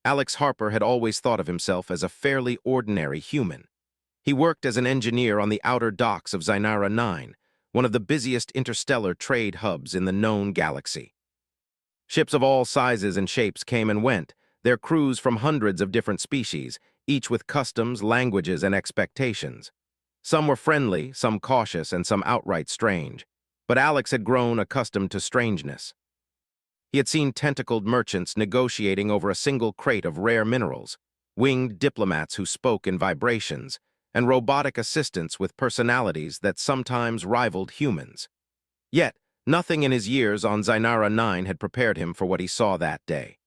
Alex Harper had always thought of himself as a fairly ordinary human. He worked as an engineer on the outer docks of Zinara 9, one of the busiest interstellar trade hubs in the known galaxy. Ships of all sizes and shapes came and went, their crews from hundreds of different species, each with customs, languages, and expectations. Some were friendly, some cautious, and some outright strange. But Alex had grown accustomed to strangeness. He had seen tentacled merchants negotiating over a single crate of rare minerals, winged diplomats who spoke in vibrations, and robotic assistants with personalities that sometimes rivaled humans. Yet, nothing in his years on Zinara 9 had prepared him for what he saw that day.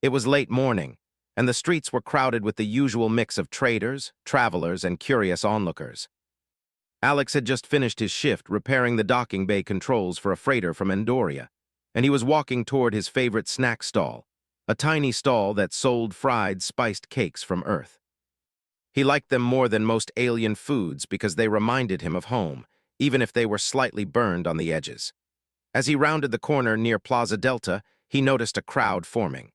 It was late morning, and the streets were crowded with the usual mix of traders, travelers, and curious onlookers. Alex had just finished his shift repairing the docking bay controls for a freighter from Endoria, and he was walking toward his favorite snack stall, a tiny stall that sold fried, spiced cakes from Earth. He liked them more than most alien foods because they reminded him of home, even if they were slightly burned on the edges. As he rounded the corner near Plaza Delta, he noticed a crowd forming.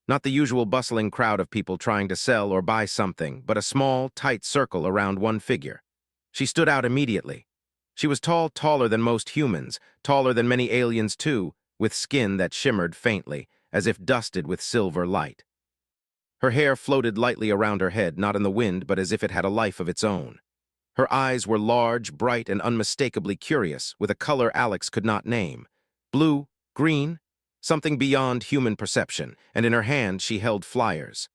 Not the usual bustling crowd of people trying to sell or buy something, but a small, tight circle around one figure. She stood out immediately. She was tall, taller than most humans, taller than many aliens too, with skin that shimmered faintly, as if dusted with silver light. Her hair floated lightly around her head, not in the wind, but as if it had a life of its own. Her eyes were large, bright, and unmistakably curious, with a color Alex could not name. Blue, green, something beyond human perception, and in her hand she held flyers.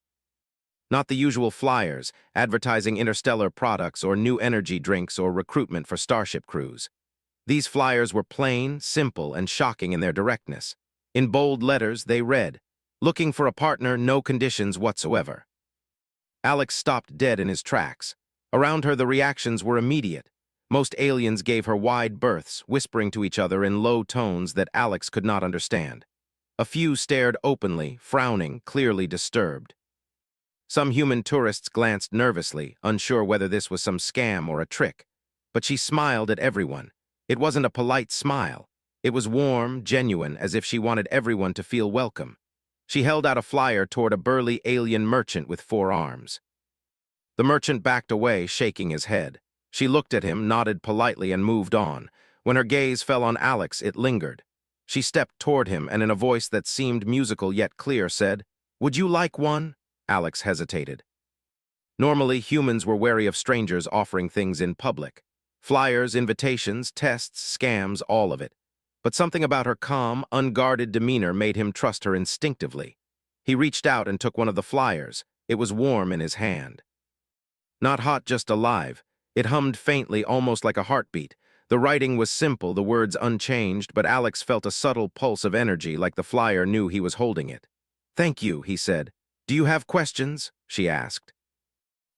Not the usual flyers, advertising interstellar products or new energy drinks or recruitment for starship crews. These flyers were plain, simple, and shocking in their directness. In bold letters, they read, "Looking for a partner, no conditions whatsoever." Alex stopped dead in his tracks. Around her, the reactions were immediate. Most aliens gave her wide berths, whispering to each other in low tones that Alex could not understand. A few stared openly, frowning, clearly disturbed. Some human tourists glanced nervously, unsure whether this was some scam or a trick. But she smiled at everyone. It wasn't a polite smile. It was warm, genuine, as if she wanted everyone to feel welcome. She held out a flyer toward a burly alien merchant with 4 arms. The merchant backed away, shaking his head. She looked at him, nodded politely, and moved on. When her gaze fell on Alex, it lingered. She stepped toward him and in a voice that seemed musical yet clear said, "Would you like one?" Alex hesitated. Normally, humans were wary of strangers offering things in public. Flyers, invitations, tests, scams, all of it. But something about her calm, unguarded demeanor made him trust her instinctively. He reached out and took one of the flyers. It was warm in his hand. Not hot, just alive. It hummed faintly, almost like a heartbeat. The writing was simple, the words unchanged, but Alex felt a subtle pulse of energy, like the flyer knew he was holding it. "Thank you," he said. "Do you have questions?" she asked.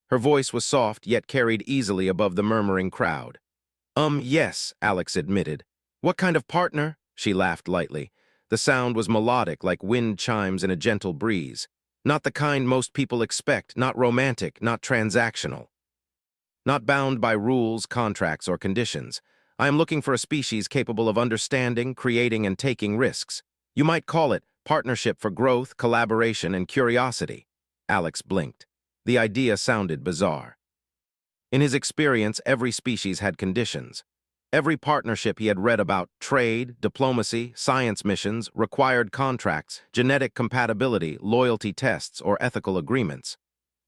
Her voice was soft, yet carried easily above the murmuring crowd. Yes," Alex admitted. "What kind of partner?" She laughed lightly. The sound was melodic, like wind chimes in a gentle breeze. Not the kind most people expect, not romantic, not transactional. Not bound by rules, contracts, or conditions. I am looking for a species capable of understanding, creating, and taking risks. You might call it partnership for growth, collaboration, and curiosity." Alex blinked. The idea sounded bizarre. In his experience, every species had conditions. Every partnership he had read about, trade, diplomacy, science missions, required contracts, genetic compatibility, loyalty tests, or ethical agreements.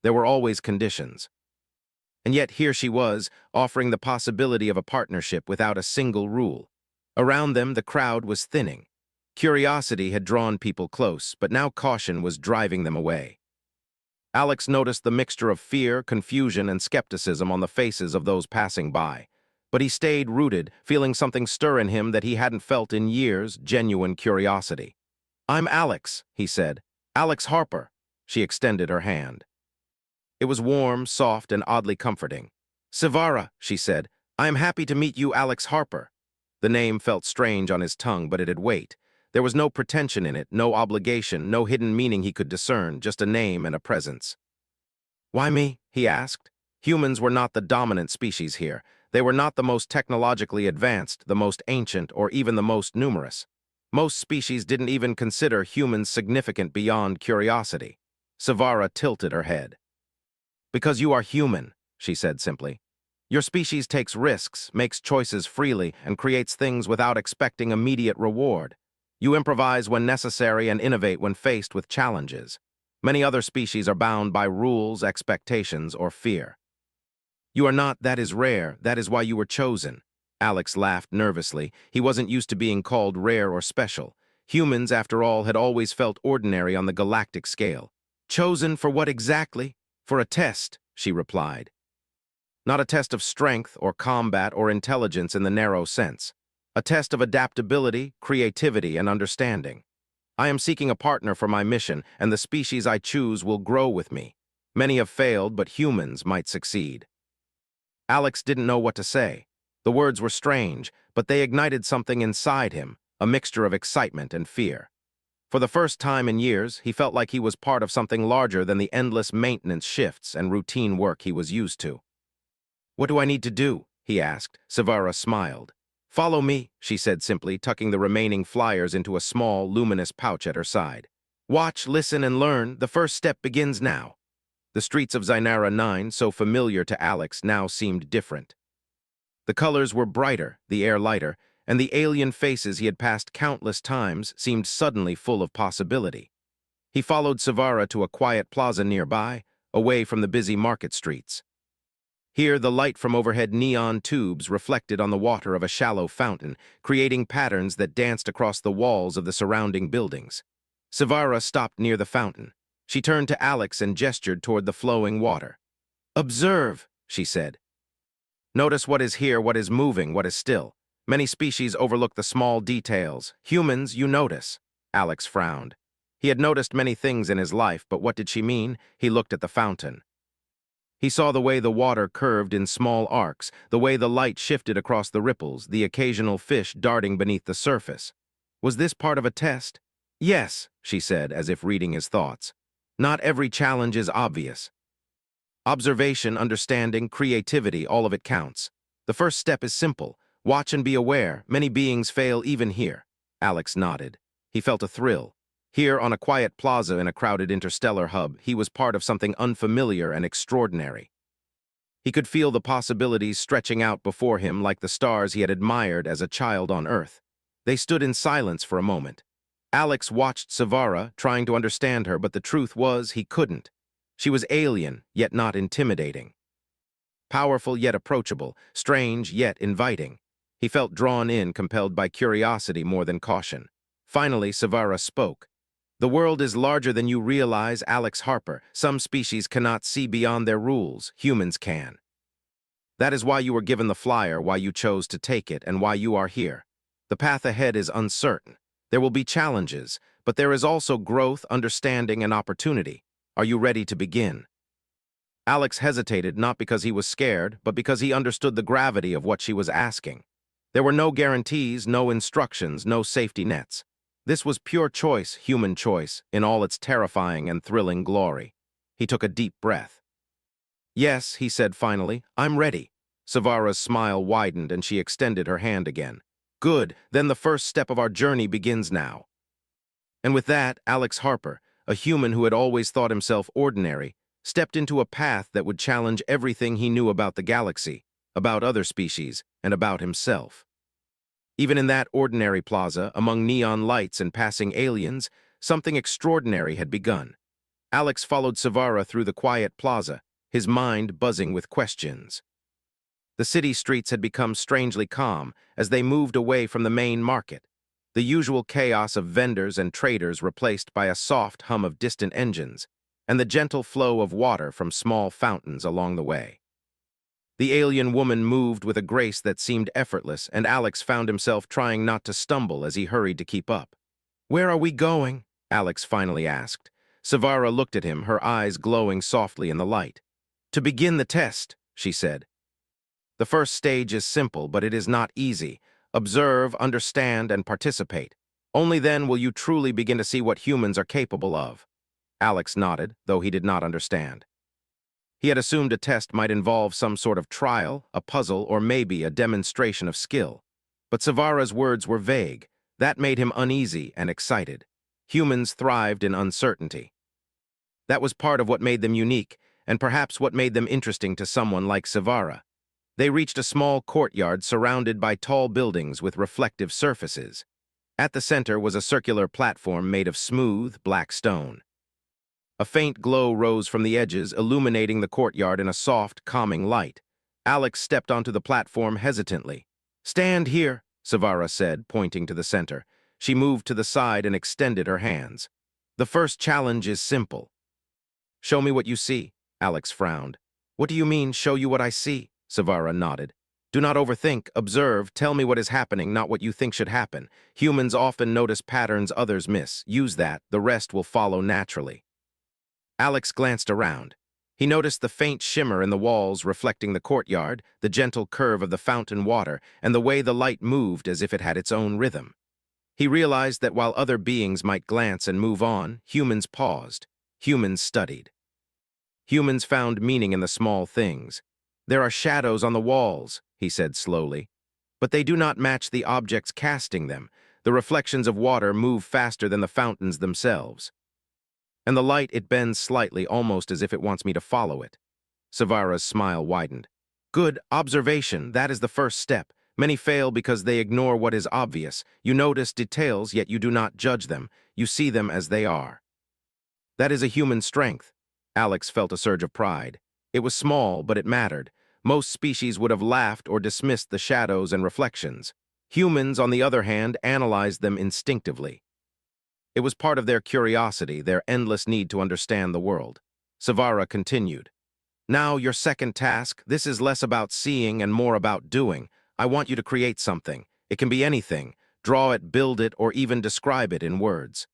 There were always conditions. And yet here she was, offering the possibility of a partnership without a single rule. Around them, the crowd was thinning. Curiosity had drawn people close, but now caution was driving them away. Alex noticed the mixture of fear, confusion, and skepticism on the faces of those passing by. But he stayed rooted, feeling something stir in him that he hadn't felt in years, genuine curiosity. "I'm Alex," he said. "Alex Harper." She extended her hand. It was warm, soft, and oddly comforting. "Sivara," she said. "I am happy to meet you, Alex Harper." The name felt strange on his tongue, but it had weight. There was no pretension in it, no obligation, no hidden meaning he could discern, just a name and a presence. "Why me?" he asked. Humans were not the dominant species here. They were not the most technologically advanced, the most ancient, or even the most numerous. Most species didn't even consider humans significant beyond curiosity. Savara tilted her head. Because you are human, she said simply. Your species takes risks, makes choices freely, and creates things without expecting immediate reward. You improvise when necessary and innovate when faced with challenges. Many other species are bound by rules, expectations, or fear. You are not, that is rare, that is why you were chosen. Alex laughed nervously. He wasn't used to being called rare or special. Humans, after all, had always felt ordinary on the galactic scale. Chosen for what exactly? For a test, she replied. Not a test of strength or combat or intelligence in the narrow sense. A test of adaptability, creativity, and understanding. I am seeking a partner for my mission, and the species I choose will grow with me. Many have failed, but humans might succeed. Alex didn't know what to say. The words were strange, but they ignited something inside him, a mixture of excitement and fear. For the first time in years, he felt like he was part of something larger than the endless maintenance shifts and routine work he was used to. What do I need to do? He asked. Savara smiled. Follow me, she said simply, tucking the remaining flyers into a small, luminous pouch at her side. Watch, listen, and learn. The first step begins now. The streets of Zainara 9, so familiar to Alex, now seemed different. The colors were brighter, the air lighter, and the alien faces he had passed countless times seemed suddenly full of possibility. He followed Savara to a quiet plaza nearby, away from the busy market streets. Here, the light from overhead neon tubes reflected on the water of a shallow fountain, creating patterns that danced across the walls of the surrounding buildings. Savara stopped near the fountain. She turned to Alex and gestured toward the flowing water. Observe, she said. Notice what is here, what is moving, what is still. Many species overlook the small details. Humans, you notice. Alex frowned. He had noticed many things in his life, but what did she mean? He looked at the fountain. He saw the way the water curved in small arcs, the way the light shifted across the ripples, the occasional fish darting beneath the surface. Was this part of a test? Yes, she said, as if reading his thoughts. Not every challenge is obvious. Observation, understanding, creativity, all of it counts. The first step is simple. Watch and be aware. Many beings fail even here. Alex nodded. He felt a thrill. Here, on a quiet plaza in a crowded interstellar hub, he was part of something unfamiliar and extraordinary. He could feel the possibilities stretching out before him like the stars he had admired as a child on Earth. They stood in silence for a moment. Alex watched Savara, trying to understand her, but the truth was he couldn't. She was alien, yet not intimidating. Powerful yet approachable, strange yet inviting. He felt drawn in, compelled by curiosity more than caution. Finally, Savara spoke. The world is larger than you realize, Alex Harper. Some species cannot see beyond their rules. Humans can. That is why you were given the flyer, why you chose to take it, and why you are here. The path ahead is uncertain. There will be challenges, but there is also growth, understanding, and opportunity. Are you ready to begin? Alex hesitated, not because he was scared, but because he understood the gravity of what she was asking. There were no guarantees, no instructions, no safety nets. This was pure choice, human choice, in all its terrifying and thrilling glory. He took a deep breath. Yes, he said finally, I'm ready. Savara's smile widened and she extended her hand again. Good, then the first step of our journey begins now. And with that, Alex Harper, a human who had always thought himself ordinary, stepped into a path that would challenge everything he knew about the galaxy, about other species, and about himself. Even in that ordinary plaza, among neon lights and passing aliens, something extraordinary had begun. Alex followed Savara through the quiet plaza, his mind buzzing with questions. The city streets had become strangely calm as they moved away from the main market, the usual chaos of vendors and traders replaced by a soft hum of distant engines, and the gentle flow of water from small fountains along the way. The alien woman moved with a grace that seemed effortless, and Alex found himself trying not to stumble as he hurried to keep up. Where are we going? Alex finally asked. Savara looked at him, her eyes glowing softly in the light. To begin the test, she said. The first stage is simple, but it is not easy. Observe, understand, and participate. Only then will you truly begin to see what humans are capable of. Alex nodded, though he did not understand. He had assumed a test might involve some sort of trial, a puzzle, or maybe a demonstration of skill. But Savara's words were vague. That made him uneasy and excited. Humans thrived in uncertainty. That was part of what made them unique, and perhaps what made them interesting to someone like Savara. They reached a small courtyard surrounded by tall buildings with reflective surfaces. At the center was a circular platform made of smooth, black stone. A faint glow rose from the edges, illuminating the courtyard in a soft, calming light. Alex stepped onto the platform hesitantly. "Stand here," Savara said, pointing to the center. She moved to the side and extended her hands. "The first challenge is simple." "Show me what you see," Alex frowned. "What do you mean, show you what I see?" Savara nodded. "Do not overthink, observe, tell me what is happening, not what you think should happen. Humans often notice patterns others miss. Use that, the rest will follow naturally." Alex glanced around. He noticed the faint shimmer in the walls reflecting the courtyard, the gentle curve of the fountain water, and the way the light moved as if it had its own rhythm. He realized that while other beings might glance and move on, humans paused. Humans studied. Humans found meaning in the small things. "There are shadows on the walls," he said slowly. "But they do not match the objects casting them. The reflections of water move faster than the fountains themselves. And the light, it bends slightly, almost as if it wants me to follow it." Savara's smile widened. "Good observation, that is the first step. Many fail because they ignore what is obvious. You notice details, yet you do not judge them. You see them as they are." That is a human strength. Alex felt a surge of pride. It was small, but it mattered. Most species would have laughed or dismissed the shadows and reflections. Humans, on the other hand, analyzed them instinctively. It was part of their curiosity, their endless need to understand the world. Savara continued. "Now, your second task. This is less about seeing and more about doing. I want you to create something. It can be anything. Draw it, build it, or even describe it in words.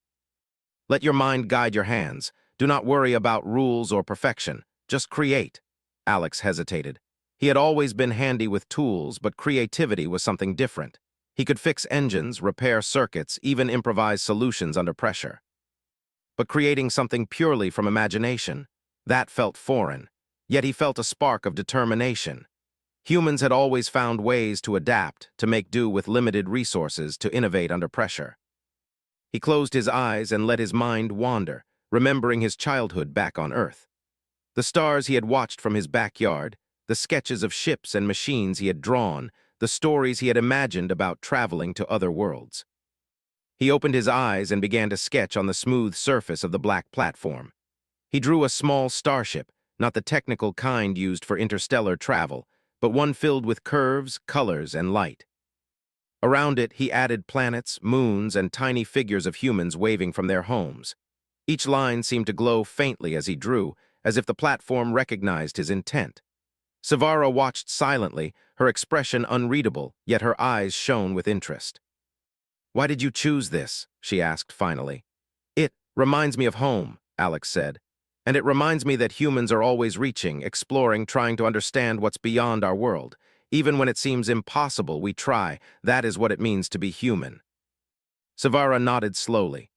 Let your mind guide your hands. Do not worry about rules or perfection. Just create." Alex hesitated. He had always been handy with tools, but creativity was something different. He could fix engines, repair circuits, even improvise solutions under pressure. But creating something purely from imagination, that felt foreign. Yet he felt a spark of determination. Humans had always found ways to adapt, to make do with limited resources, to innovate under pressure. He closed his eyes and let his mind wander, remembering his childhood back on Earth. The stars he had watched from his backyard, the sketches of ships and machines he had drawn, the stories he had imagined about traveling to other worlds. He opened his eyes and began to sketch on the smooth surface of the black platform. He drew a small starship, not the technical kind used for interstellar travel, but one filled with curves, colors, and light. Around it, he added planets, moons, and tiny figures of humans waving from their homes. Each line seemed to glow faintly as he drew, as if the platform recognized his intent. Savara watched silently, her expression unreadable, yet her eyes shone with interest. "Why did you choose this?" she asked finally. "It reminds me of home," Alex said. "And it reminds me that humans are always reaching, exploring, trying to understand what's beyond our world. Even when it seems impossible, we try. That is what it means to be human." Savara nodded slowly.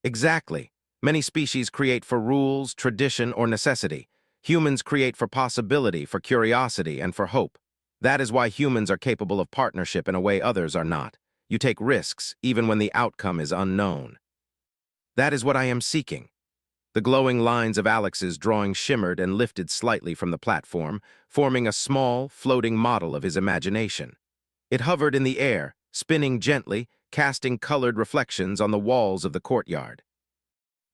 "Exactly. Many species create for rules, tradition, or necessity. Humans create for possibility, for curiosity, and for hope. That is why humans are capable of partnership in a way others are not. You take risks, even when the outcome is unknown." "That is what I am seeking." The glowing lines of Alex's drawing shimmered and lifted slightly from the platform, forming a small, floating model of his imagination. It hovered in the air, spinning gently, casting colored reflections on the walls of the courtyard.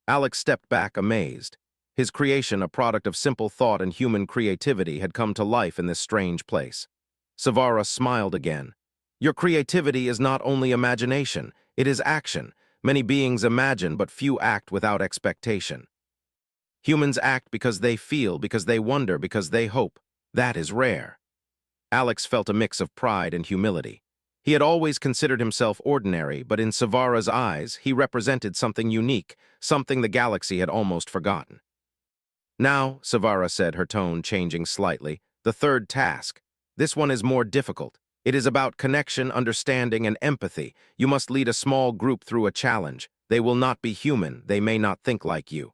Alex stepped back, amazed. His creation, a product of simple thought and human creativity, had come to life in this strange place. Savara smiled again. "Your creativity is not only imagination, it is action. Many beings imagine, but few act without expectation. Humans act because they feel, because they wonder, because they hope. That is rare." Alex felt a mix of pride and humility. He had always considered himself ordinary, but in Savara's eyes, he represented something unique, something the galaxy had almost forgotten. "Now," Savara said, her tone changing slightly, "the third task. This one is more difficult. It is about connection, understanding, and empathy. You must lead a small group through a challenge. They will not be human, they may not think like you.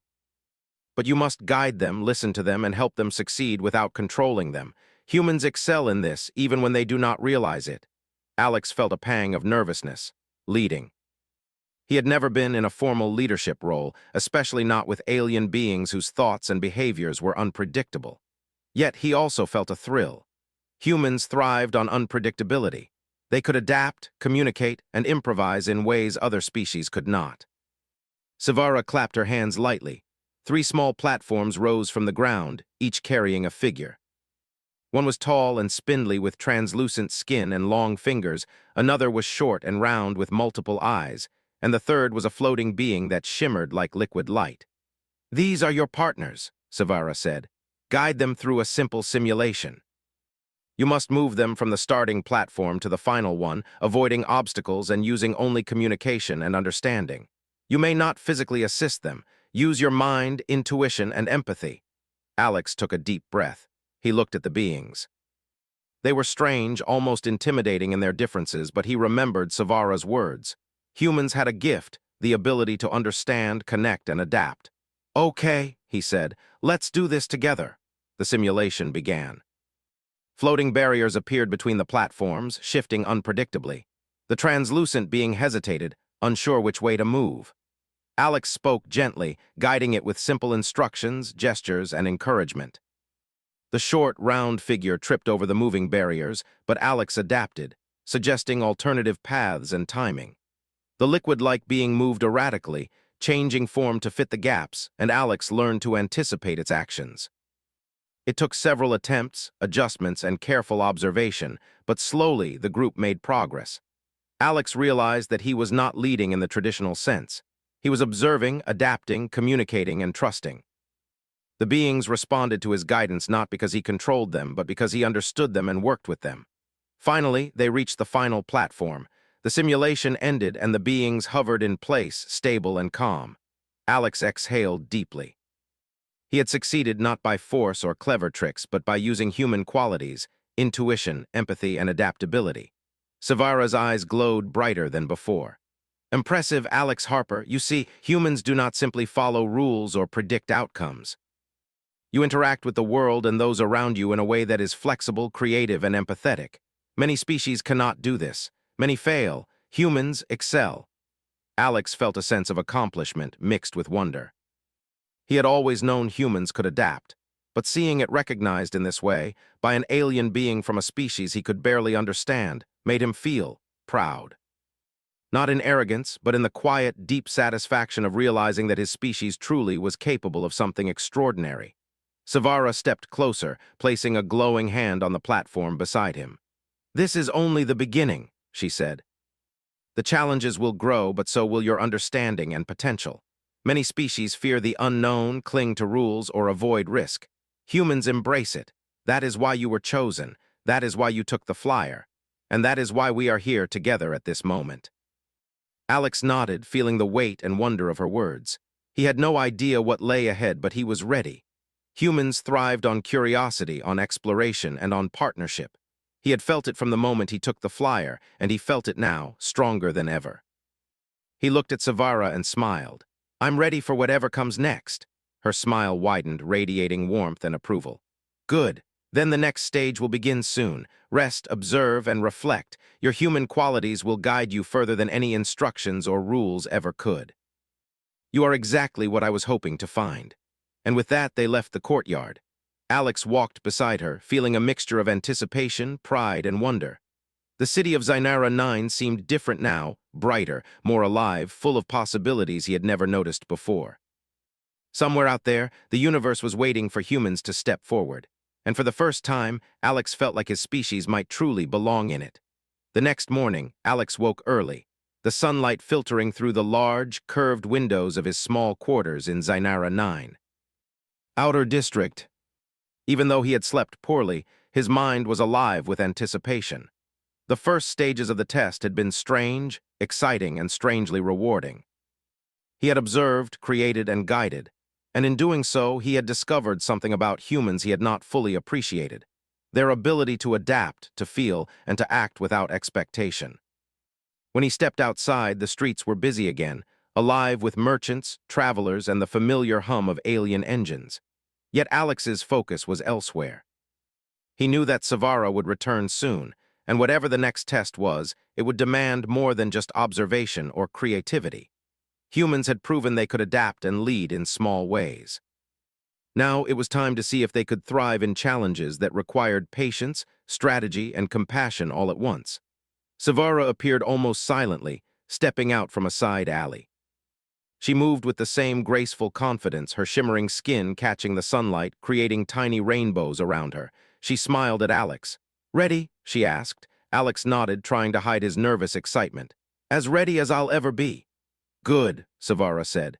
But you must guide them, listen to them, and help them succeed without controlling them. Humans excel in this, even when they do not realize it." Alex felt a pang of nervousness. Leading. He had never been in a formal leadership role, especially not with alien beings whose thoughts and behaviors were unpredictable. Yet he also felt a thrill. Humans thrived on unpredictability. They could adapt, communicate, and improvise in ways other species could not. Savara clapped her hands lightly. 3 small platforms rose from the ground, each carrying a figure. One was tall and spindly with translucent skin and long fingers, another was short and round with multiple eyes, and the third was a floating being that shimmered like liquid light. "These are your partners," Savara said. "Guide them through a simple simulation. You must move them from the starting platform to the final one, avoiding obstacles and using only communication and understanding. You may not physically assist them. Use your mind, intuition, and empathy." Alex took a deep breath. He looked at the beings. They were strange, almost intimidating in their differences, but he remembered Savara's words. Humans had a gift, the ability to understand, connect, and adapt. "Okay," he said, "let's do this together." The simulation began. Floating barriers appeared between the platforms, shifting unpredictably. The translucent being hesitated, unsure which way to move. Alex spoke gently, guiding it with simple instructions, gestures, and encouragement. The short, round figure tripped over the moving barriers, but Alex adapted, suggesting alternative paths and timing. The liquid-like being moved erratically, changing form to fit the gaps, and Alex learned to anticipate its actions. It took several attempts, adjustments, and careful observation, but slowly the group made progress. Alex realized that he was not leading in the traditional sense. He was observing, adapting, communicating, and trusting. The beings responded to his guidance not because he controlled them, but because he understood them and worked with them. Finally, they reached the final platform. The simulation ended and the beings hovered in place, stable and calm. Alex exhaled deeply. He had succeeded not by force or clever tricks, but by using human qualities, intuition, empathy, and adaptability. Savara's eyes glowed brighter than before. "Impressive, Alex Harper. You see, humans do not simply follow rules or predict outcomes. You interact with the world and those around you in a way that is flexible, creative, and empathetic. Many species cannot do this. Many fail. Humans excel." Alex felt a sense of accomplishment mixed with wonder. He had always known humans could adapt, but seeing it recognized in this way, by an alien being from a species he could barely understand, made him feel proud. Not in arrogance, but in the quiet, deep satisfaction of realizing that his species truly was capable of something extraordinary. Savara stepped closer, placing a glowing hand on the platform beside him. "This is only the beginning," she said. "The challenges will grow, but so will your understanding and potential. Many species fear the unknown, cling to rules, or avoid risk. Humans embrace it. That is why you were chosen. That is why you took the flyer. And that is why we are here together at this moment." Alex nodded, feeling the weight and wonder of her words. He had no idea what lay ahead, but he was ready. Humans thrived on curiosity, on exploration, and on partnership. He had felt it from the moment he took the flyer, and he felt it now, stronger than ever. He looked at Savara and smiled. "I'm ready for whatever comes next." Her smile widened, radiating warmth and approval. "Good. Then the next stage will begin soon. Rest, observe, and reflect. Your human qualities will guide you further than any instructions or rules ever could." "You are exactly what I was hoping to find." And with that, they left the courtyard. Alex walked beside her, feeling a mixture of anticipation, pride, and wonder. The city of Zainara 9 seemed different now, brighter, more alive, full of possibilities he had never noticed before. Somewhere out there, the universe was waiting for humans to step forward. And for the first time, Alex felt like his species might truly belong in it. The next morning, Alex woke early, the sunlight filtering through the large, curved windows of his small quarters in Zainara 9. Outer District. Even though he had slept poorly, his mind was alive with anticipation. The first stages of the test had been strange, exciting, and strangely rewarding. He had observed, created, and guided, and in doing so, he had discovered something about humans he had not fully appreciated: their ability to adapt, to feel, and to act without expectation. When he stepped outside, the streets were busy again, alive with merchants, travelers, and the familiar hum of alien engines. Yet Alex's focus was elsewhere. He knew that Savara would return soon, and whatever the next test was, it would demand more than just observation or creativity. Humans had proven they could adapt and lead in small ways. Now it was time to see if they could thrive in challenges that required patience, strategy, and compassion all at once. Savara appeared almost silently, stepping out from a side alley. She moved with the same graceful confidence, her shimmering skin catching the sunlight, creating tiny rainbows around her. She smiled at Alex. "Ready?" she asked. Alex nodded, trying to hide his nervous excitement. "As ready as I'll ever be." "Good," Savara said.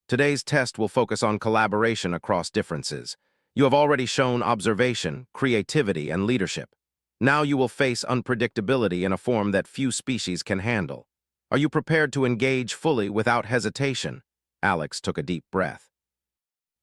"Today's test will focus on collaboration across differences. You have already shown observation, creativity, and leadership. Now you will face unpredictability in a form that few species can handle. Are you prepared to engage fully without hesitation?" Alex took a deep breath.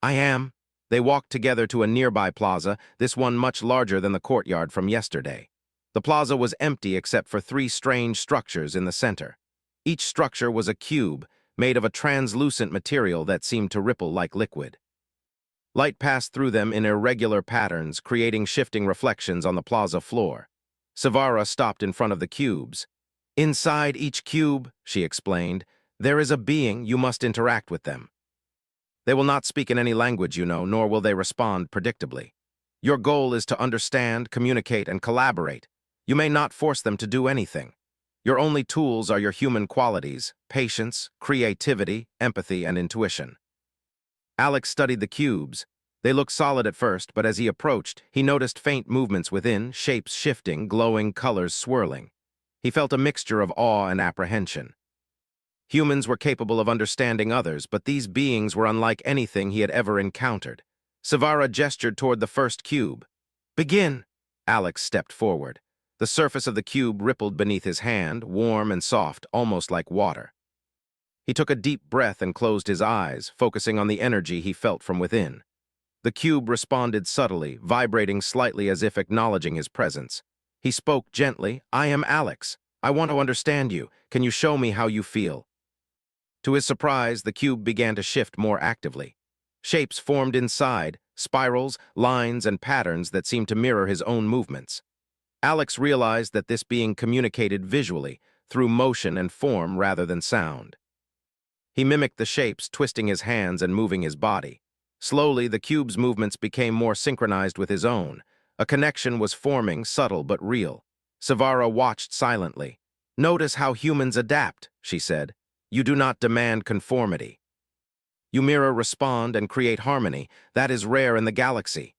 "I am." They walked together to a nearby plaza, this one much larger than the courtyard from yesterday. The plaza was empty except for three strange structures in the center. Each structure was a cube, made of a translucent material that seemed to ripple like liquid. Light passed through them in irregular patterns, creating shifting reflections on the plaza floor. Savara stopped in front of the cubes. "Inside each cube," she explained, "there is a being. You must interact with them. They will not speak in any language you know, nor will they respond predictably. Your goal is to understand, communicate, and collaborate. You may not force them to do anything. Your only tools are your human qualities: patience, creativity, empathy, and intuition." Alex studied the cubes. They looked solid at first, but as he approached, he noticed faint movements within, shapes shifting, glowing colors swirling. He felt a mixture of awe and apprehension. Humans were capable of understanding others, but these beings were unlike anything he had ever encountered. Savara gestured toward the first cube. "Begin!" Alex stepped forward. The surface of the cube rippled beneath his hand, warm and soft, almost like water. He took a deep breath and closed his eyes, focusing on the energy he felt from within. The cube responded subtly, vibrating slightly as if acknowledging his presence. He spoke gently. "I am Alex. I want to understand you. Can you show me how you feel?" To his surprise, the cube began to shift more actively. Shapes formed inside, spirals, lines, and patterns that seemed to mirror his own movements. Alex realized that this being communicated visually, through motion and form rather than sound. He mimicked the shapes, twisting his hands and moving his body. Slowly, the cube's movements became more synchronized with his own. A connection was forming, subtle but real. Savara watched silently. "Notice how humans adapt," she said. "You do not demand conformity. You mirror, respond, and create harmony. That is rare in the galaxy."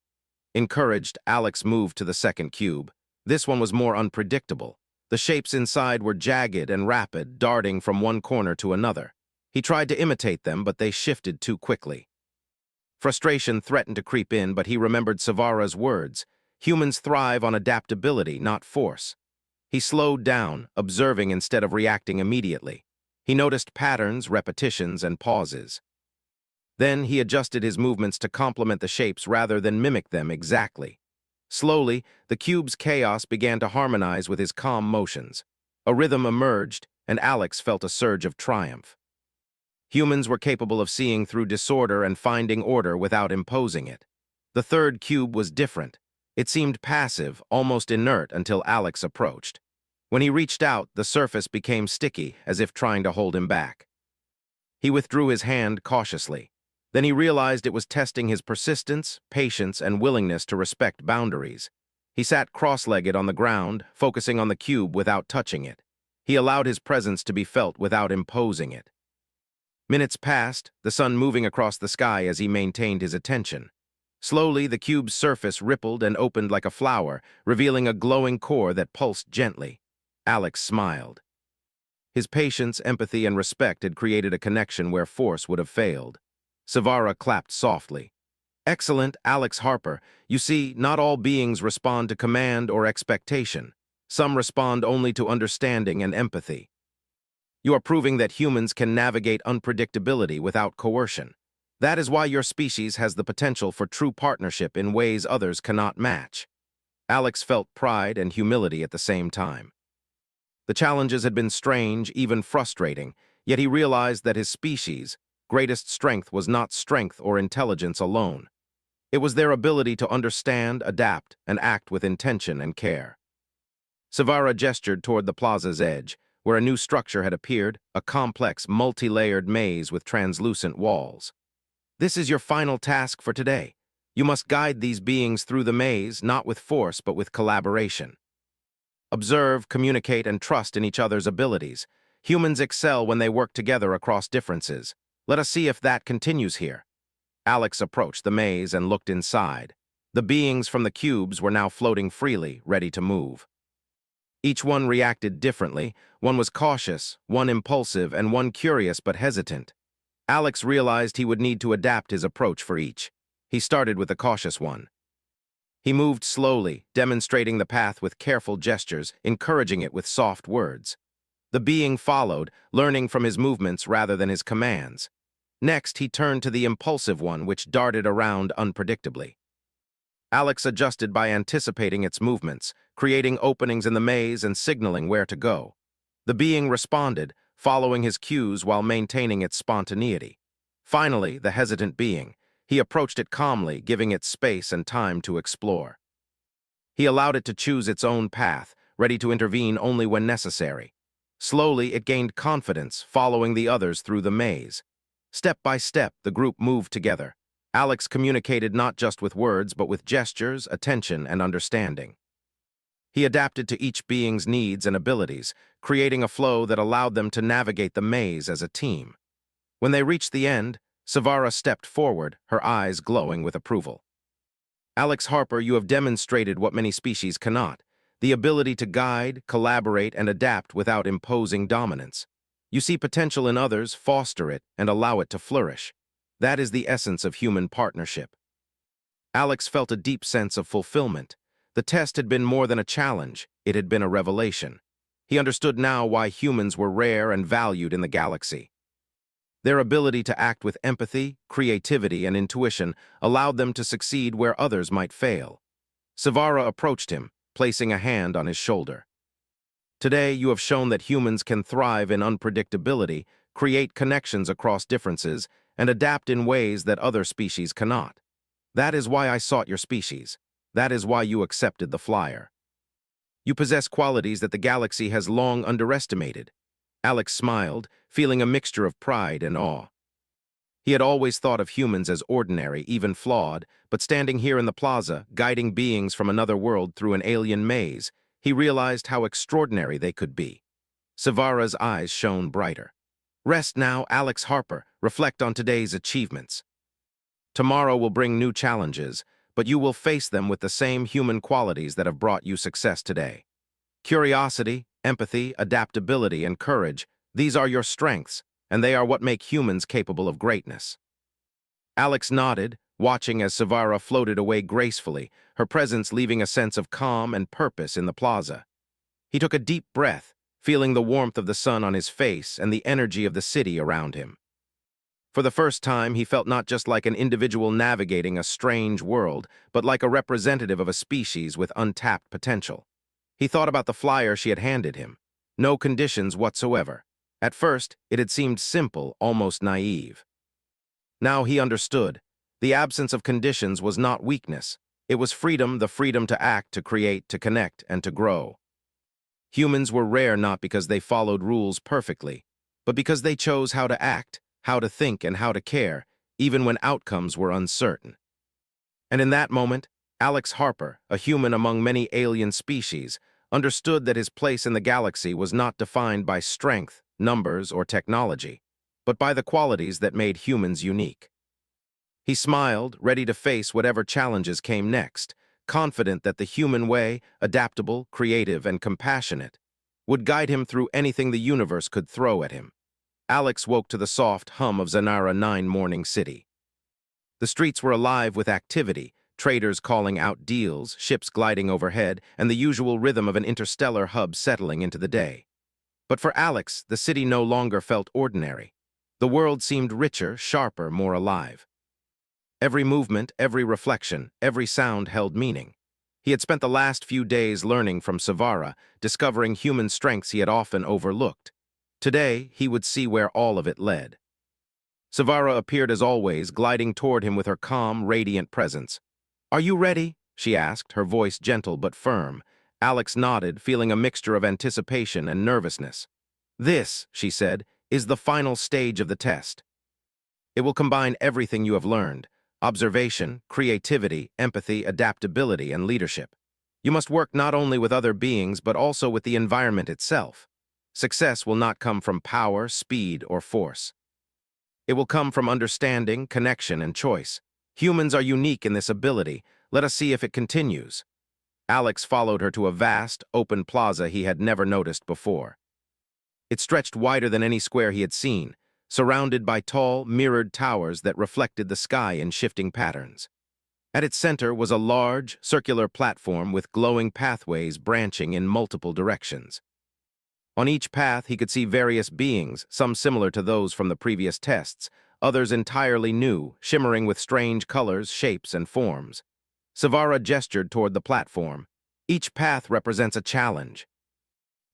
Encouraged, Alex moved to the second cube. This one was more unpredictable. The shapes inside were jagged and rapid, darting from one corner to another. He tried to imitate them, but they shifted too quickly. Frustration threatened to creep in, but he remembered Savara's words. Humans thrive on adaptability, not force. He slowed down, observing instead of reacting immediately. He noticed patterns, repetitions, and pauses. Then he adjusted his movements to complement the shapes rather than mimic them exactly. Slowly, the cube's chaos began to harmonize with his calm motions. A rhythm emerged, and Alex felt a surge of triumph. Humans were capable of seeing through disorder and finding order without imposing it. The third cube was different. It seemed passive, almost inert, until Alex approached. When he reached out, the surface became sticky, as if trying to hold him back. He withdrew his hand cautiously. Then he realized it was testing his persistence, patience, and willingness to respect boundaries. He sat cross-legged on the ground, focusing on the cube without touching it. He allowed his presence to be felt without imposing it. Minutes passed, the sun moving across the sky as he maintained his attention. Slowly, the cube's surface rippled and opened like a flower, revealing a glowing core that pulsed gently. Alex smiled. His patience, empathy, and respect had created a connection where force would have failed. Savara clapped softly. "Excellent, Alex Harper. You see, not all beings respond to command or expectation. Some respond only to understanding and empathy. You are proving that humans can navigate unpredictability without coercion. That is why your species has the potential for true partnership in ways others cannot match." Alex felt pride and humility at the same time. The challenges had been strange, even frustrating, yet he realized that his species' greatest strength was not strength or intelligence alone. It was their ability to understand, adapt, and act with intention and care. Savara gestured toward the plaza's edge. where a new structure had appeared, a complex, multi-layered maze with translucent walls. This is your final task for today. You must guide these beings through the maze, not with force, but with collaboration. Observe, communicate, and trust in each other's abilities. Humans excel when they work together across differences. Let us see if that continues here. Alex approached the maze and looked inside. The beings from the cubes were now floating freely, ready to move. Each one reacted differently. One was cautious, one impulsive, and one curious but hesitant. Alex realized he would need to adapt his approach for each. He started with the cautious one. He moved slowly, demonstrating the path with careful gestures, encouraging it with soft words. The being followed, learning from his movements rather than his commands. Next, he turned to the impulsive one, which darted around unpredictably. Alex adjusted by anticipating its movements, creating openings in the maze and signaling where to go. The being responded, following his cues while maintaining its spontaneity. Finally, the hesitant being. He approached it calmly, giving it space and time to explore. He allowed it to choose its own path, ready to intervene only when necessary. Slowly, it gained confidence, following the others through the maze. Step by step, the group moved together. Alex communicated not just with words, but with gestures, attention, and understanding. He adapted to each being's needs and abilities, creating a flow that allowed them to navigate the maze as a team. When they reached the end, Savara stepped forward, her eyes glowing with approval. Alex Harper, you have demonstrated what many species cannot, the ability to guide, collaborate, and adapt without imposing dominance. You see potential in others, foster it, and allow it to flourish. That is the essence of human partnership. Alex felt a deep sense of fulfillment. The test had been more than a challenge, it had been a revelation. He understood now why humans were rare and valued in the galaxy. Their ability to act with empathy, creativity, and intuition allowed them to succeed where others might fail. Savara approached him, placing a hand on his shoulder. Today, you have shown that humans can thrive in unpredictability, create connections across differences, and adapt in ways that other species cannot. That is why I sought your species. That is why you accepted the flyer. You possess qualities that the galaxy has long underestimated. Alex smiled, feeling a mixture of pride and awe. He had always thought of humans as ordinary, even flawed, but standing here in the plaza, guiding beings from another world through an alien maze, he realized how extraordinary they could be. Savara's eyes shone brighter. Rest now, Alex Harper. Reflect on today's achievements. Tomorrow will bring new challenges, but you will face them with the same human qualities that have brought you success today. Curiosity, empathy, adaptability, and courage, these are your strengths, and they are what make humans capable of greatness. Alex nodded, watching as Savara floated away gracefully, her presence leaving a sense of calm and purpose in the plaza. He took a deep breath, feeling the warmth of the sun on his face and the energy of the city around him. For the first time, he felt not just like an individual navigating a strange world, but like a representative of a species with untapped potential. He thought about the flyer she had handed him. No conditions whatsoever. At first, it had seemed simple, almost naive. Now he understood. The absence of conditions was not weakness. It was freedom, the freedom to act, to create, to connect, and to grow. Humans were rare not because they followed rules perfectly, but because they chose how to act, how to think, and how to care, even when outcomes were uncertain. And in that moment, Alex Harper, a human among many alien species, understood that his place in the galaxy was not defined by strength, numbers, or technology, but by the qualities that made humans unique. He smiled, ready to face whatever challenges came next, confident that the human way, adaptable, creative, and compassionate, would guide him through anything the universe could throw at him. Alex woke to the soft hum of Zanara 9 morning city. The streets were alive with activity, traders calling out deals, ships gliding overhead, and the usual rhythm of an interstellar hub settling into the day. But for Alex, the city no longer felt ordinary. The world seemed richer, sharper, more alive. Every movement, every reflection, every sound held meaning. He had spent the last few days learning from Savara, discovering human strengths he had often overlooked. Today, he would see where all of it led. Savara appeared as always, gliding toward him with her calm, radiant presence. "Are you ready?" she asked, her voice gentle but firm. Alex nodded, feeling a mixture of anticipation and nervousness. This, she said, is the final stage of the test. It will combine everything you have learned: observation, creativity, empathy, adaptability, and leadership. You must work not only with other beings, but also with the environment itself. Success will not come from power, speed, or force. It will come from understanding, connection, and choice. Humans are unique in this ability. Let us see if it continues. Alex followed her to a vast, open plaza he had never noticed before. It stretched wider than any square he had seen, surrounded by tall, mirrored towers that reflected the sky in shifting patterns. At its center was a large, circular platform with glowing pathways branching in multiple directions. On each path, he could see various beings, some similar to those from the previous tests, others entirely new, shimmering with strange colors, shapes, and forms. Savara gestured toward the platform. Each path represents a challenge.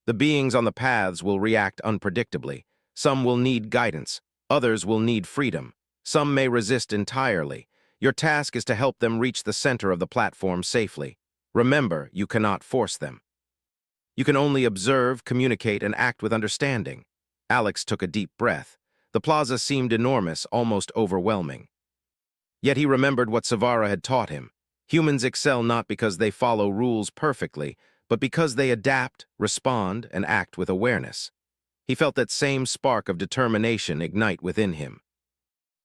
The beings on the paths will react unpredictably. Some will need guidance. Others will need freedom. Some may resist entirely. Your task is to help them reach the center of the platform safely. Remember, you cannot force them. You can only observe, communicate, and act with understanding. Alex took a deep breath. The plaza seemed enormous, almost overwhelming. Yet he remembered what Savara had taught him. Humans excel not because they follow rules perfectly, but because they adapt, respond, and act with awareness. He felt that same spark of determination ignite within him.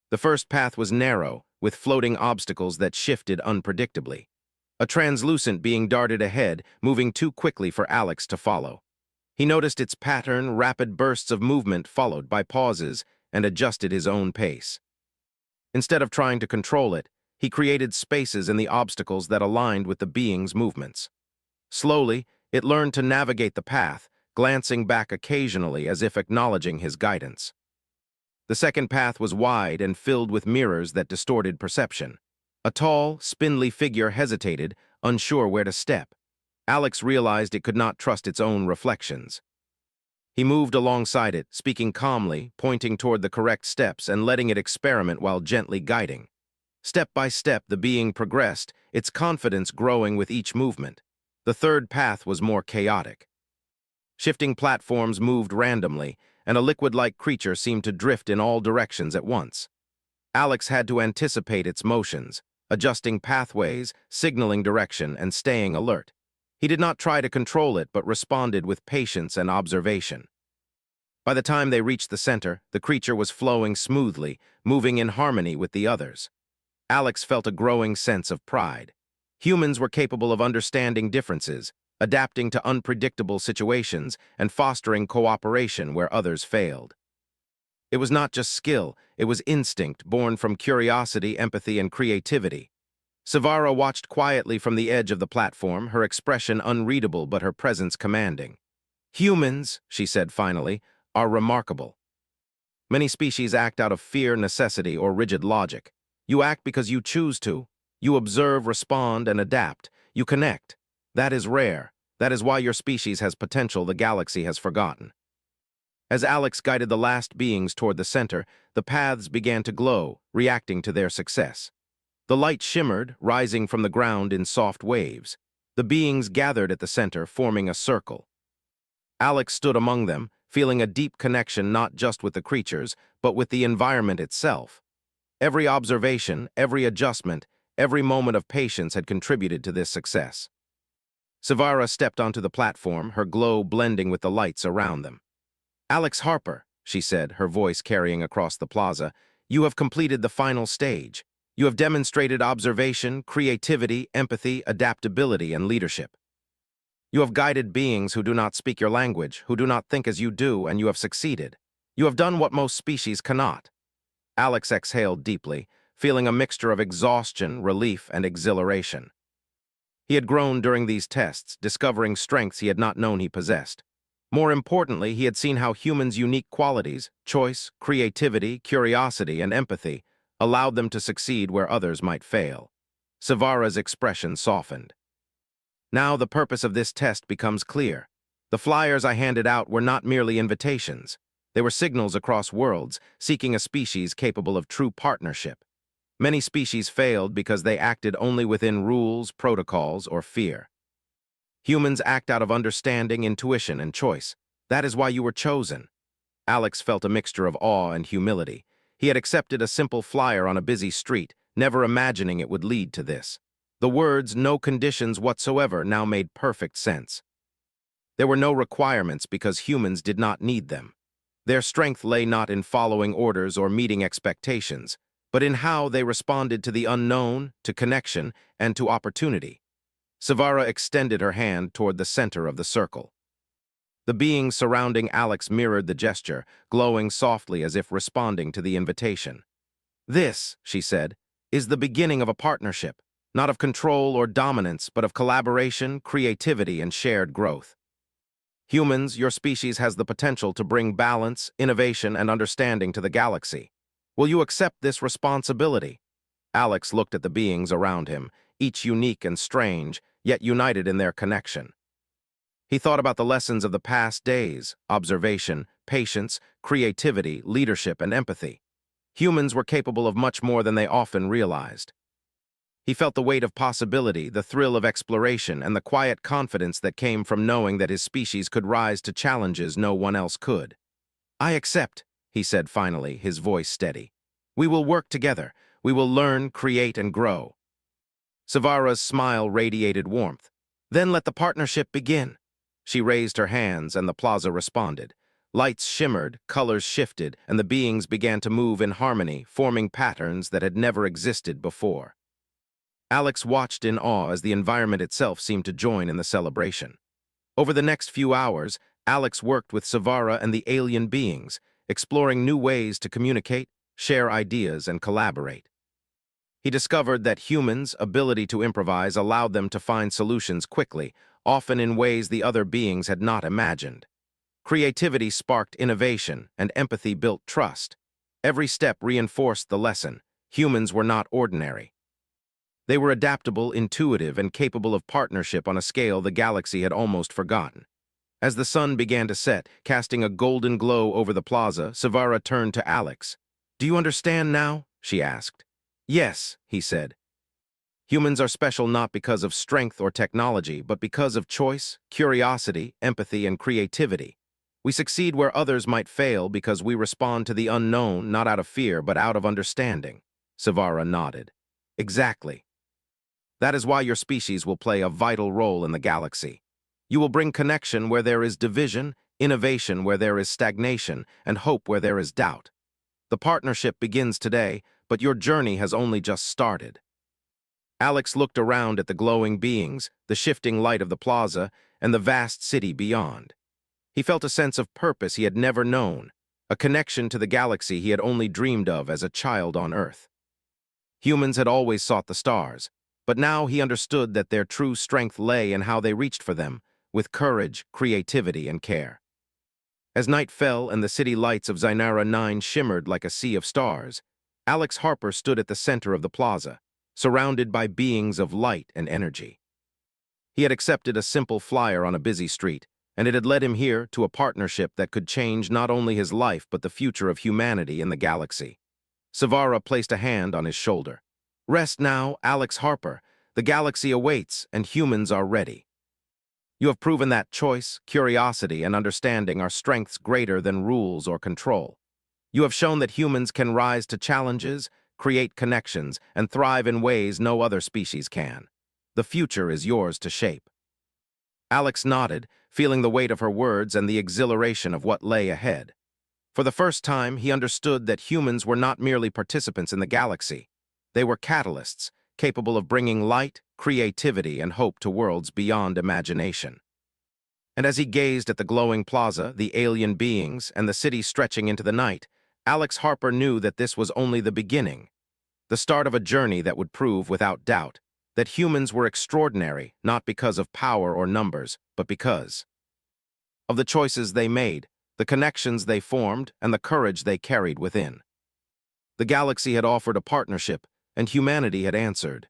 The first path was narrow, with floating obstacles that shifted unpredictably. A translucent being darted ahead, moving too quickly for Alex to follow. He noticed its pattern, rapid bursts of movement followed by pauses, and adjusted his own pace. Instead of trying to control it, he created spaces in the obstacles that aligned with the being's movements. Slowly, it learned to navigate the path, glancing back occasionally as if acknowledging his guidance. The second path was wide and filled with mirrors that distorted perception. A tall, spindly figure hesitated, unsure where to step. Alex realized it could not trust its own reflections. He moved alongside it, speaking calmly, pointing toward the correct steps and letting it experiment while gently guiding. Step by step, the being progressed, its confidence growing with each movement. The third path was more chaotic. Shifting platforms moved randomly, and a liquid-like creature seemed to drift in all directions at once. Alex had to anticipate its motions, adjusting pathways, signaling direction, and staying alert. He did not try to control it, but responded with patience and observation. By the time they reached the center, the creature was flowing smoothly, moving in harmony with the others. Alex felt a growing sense of pride. Humans were capable of understanding differences, adapting to unpredictable situations, and fostering cooperation where others failed. It was not just skill, it was instinct born from curiosity, empathy, and creativity. Savara watched quietly from the edge of the platform, her expression unreadable but her presence commanding. "Humans," she said finally, "are remarkable. Many species act out of fear, necessity, or rigid logic. You act because you choose to. You observe, respond, and adapt. You connect. That is rare. That is why your species has potential the galaxy has forgotten." As Alex guided the last beings toward the center, the paths began to glow, reacting to their success. The light shimmered, rising from the ground in soft waves. The beings gathered at the center, forming a circle. Alex stood among them, feeling a deep connection not just with the creatures, but with the environment itself. Every observation, every adjustment, every moment of patience had contributed to this success. Savara stepped onto the platform, her glow blending with the lights around them. "Alex Harper," she said, her voice carrying across the plaza, "you have completed the final stage. You have demonstrated observation, creativity, empathy, adaptability, and leadership. You have guided beings who do not speak your language, who do not think as you do, and you have succeeded. You have done what most species cannot." Alex exhaled deeply, feeling a mixture of exhaustion, relief, and exhilaration. He had grown during these tests, discovering strengths he had not known he possessed. More importantly, he had seen how humans' unique qualities, choice, creativity, curiosity, and empathy, allowed them to succeed where others might fail. Savara's expression softened. "Now the purpose of this test becomes clear. The flyers I handed out were not merely invitations. They were signals across worlds, seeking a species capable of true partnership. Many species failed because they acted only within rules, protocols, or fear. Humans act out of understanding, intuition, and choice. That is why you were chosen. Alex felt a mixture of awe and humility. He had accepted a simple flyer on a busy street, never imagining it would lead to this. The words, "no conditions whatsoever," now made perfect sense. There were no requirements because humans did not need them. Their strength lay not in following orders or meeting expectations, but in how they responded to the unknown, to connection, and to opportunity. Savara extended her hand toward the center of the circle. The beings surrounding Alex mirrored the gesture, glowing softly as if responding to the invitation. "This," she said, "is the beginning of a partnership, not of control or dominance, but of collaboration, creativity, and shared growth. Humans, your species has the potential to bring balance, innovation, and understanding to the galaxy. Will you accept this responsibility?" Alex looked at the beings around him, each unique and strange, yet united in their connection. He thought about the lessons of the past days: observation, patience, creativity, leadership, and empathy. Humans were capable of much more than they often realized. He felt the weight of possibility, the thrill of exploration, and the quiet confidence that came from knowing that his species could rise to challenges no one else could. "I accept," he said finally, his voice steady. "We will work together. We will learn, create, and grow." Savara's smile radiated warmth. "Then let the partnership begin." She raised her hands, and the plaza responded. Lights shimmered, colors shifted, and the beings began to move in harmony, forming patterns that had never existed before. Alex watched in awe as the environment itself seemed to join in the celebration. Over the next few hours, Alex worked with Savara and the alien beings, exploring new ways to communicate, share ideas, and collaborate. He discovered that humans' ability to improvise allowed them to find solutions quickly, often in ways the other beings had not imagined. Creativity sparked innovation, and empathy built trust. Every step reinforced the lesson: humans were not ordinary. They were adaptable, intuitive, and capable of partnership on a scale the galaxy had almost forgotten. As the sun began to set, casting a golden glow over the plaza, Savara turned to Alex. "Do you understand now?" she asked. "Yes," he said. "Humans are special not because of strength or technology, but because of choice, curiosity, empathy, and creativity. We succeed where others might fail because we respond to the unknown not out of fear but out of understanding." Savara nodded. "Exactly. That is why your species will play a vital role in the galaxy. You will bring connection where there is division, innovation where there is stagnation, and hope where there is doubt. The partnership begins today, but your journey has only just started." Alex looked around at the glowing beings, the shifting light of the plaza, and the vast city beyond. He felt a sense of purpose he had never known, a connection to the galaxy he had only dreamed of as a child on Earth. Humans had always sought the stars, but now he understood that their true strength lay in how they reached for them, with courage, creativity, and care. As night fell and the city lights of Zainara 9 shimmered like a sea of stars, Alex Harper stood at the center of the plaza, surrounded by beings of light and energy. He had accepted a simple flyer on a busy street, and it had led him here to a partnership that could change not only his life but the future of humanity in the galaxy. Savara placed a hand on his shoulder. "Rest now, Alex Harper. The galaxy awaits, and humans are ready. You have proven that choice, curiosity, and understanding are strengths greater than rules or control. You have shown that humans can rise to challenges, create connections, and thrive in ways no other species can. The future is yours to shape." Alex nodded, feeling the weight of her words and the exhilaration of what lay ahead. For the first time, he understood that humans were not merely participants in the galaxy. They were catalysts, capable of bringing light, creativity, and hope to worlds beyond imagination. And as he gazed at the glowing plaza, the alien beings, and the city stretching into the night, Alex Harper knew that this was only the beginning, the start of a journey that would prove without doubt that humans were extraordinary not because of power or numbers, but because of the choices they made, the connections they formed, and the courage they carried within. The galaxy had offered a partnership, and humanity had answered.